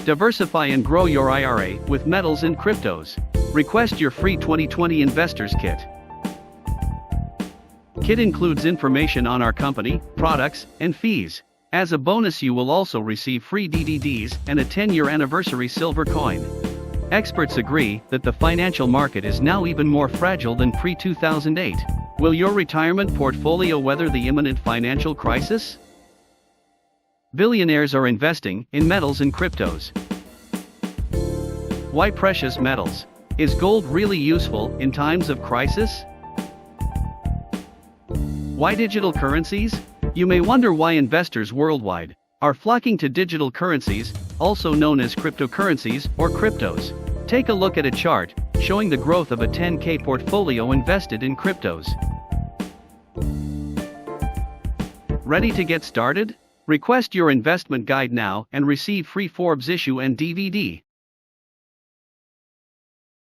Diversify and grow your IRA with metals and cryptos. Request your free 2020 Investors Kit. Kit includes information on our company, products, and fees. As a bonus, you will also receive free DVDs and a 10-year anniversary silver coin. Experts agree that the financial market is now even more fragile than pre-2008. Will your retirement portfolio weather the imminent financial crisis? Billionaires are investing in metals and cryptos. Why precious metals? Is gold really useful in times of crisis? Why digital currencies? You may wonder why investors worldwide are flocking to digital currencies, also known as cryptocurrencies or cryptos. Take a look at a chart showing the growth of a 10K portfolio invested in cryptos. Ready to get started? Request your investment guide now and receive free Forbes issue and DVD.